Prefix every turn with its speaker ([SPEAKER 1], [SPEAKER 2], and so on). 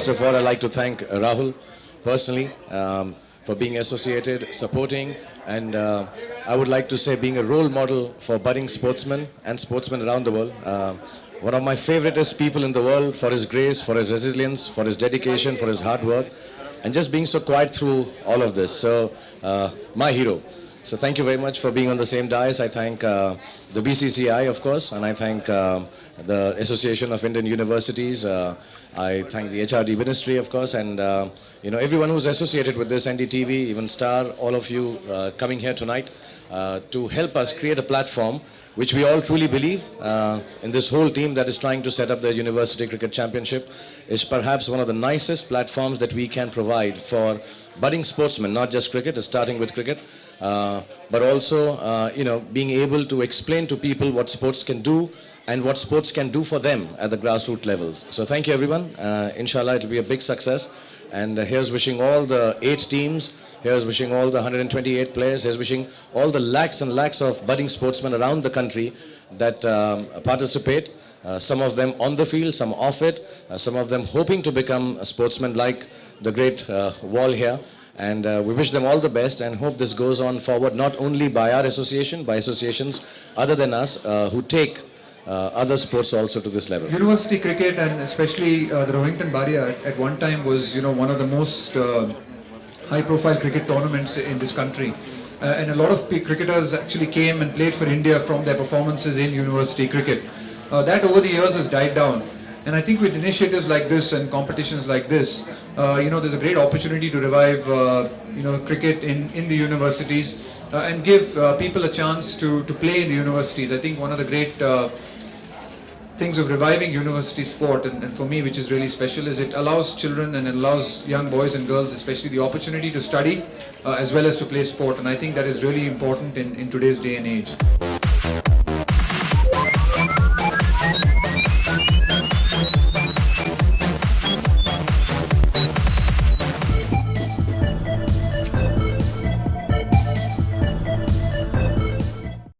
[SPEAKER 1] First of all, I'd like to thank Rahul personally for being associated, supporting, and I would like to say being a role model for budding sportsmen and sportsmen around the world. One of my favoriteest people in the world for his grace, for his resilience, for his dedication, for his hard work, and just being so quiet through all of this. So, my hero. So thank you very much for being on the same dais. I thank the BCCI, of course, and I thank the Association of Indian Universities. I thank the HRD Ministry, of course, and everyone who's associated with this, NDTV, even Star, all of you coming here tonight to help us create a platform which we all truly believe in this whole team that is trying to set up the University Cricket Championship is perhaps one of the nicest platforms that we can provide for budding sportsmen, not just cricket, starting with cricket, but also, being able to explain to people what sports can do and what sports can do for them at the grassroots levels. So thank you, everyone. Inshallah, it will be a big success. And here's wishing all the 8 teams, here's wishing all the 128 players, here's wishing all the lakhs and lakhs of budding sportsmen around the country that participate. Some of them on the field, some off it, some of them hoping to become a sportsman like the great Wall here. And we wish them all the best and hope this goes on forward, not only by our association, by associations other than us who take other sports also to this level.
[SPEAKER 2] University cricket, and especially the Rohinton Baria at one time was one of the most high-profile cricket tournaments in this country. And a lot of cricketers actually came and played for India from their performances in university cricket. That over the years has died down. And I think with initiatives like this and competitions like this, there's a great opportunity to revive, cricket in the universities and give people a chance to play in the universities. I think one of the great things of reviving university sport, and for me, which is really special, is it allows children and it allows young boys and girls, especially, the opportunity to study as well as to play sport. And I think that is really important in today's day and age.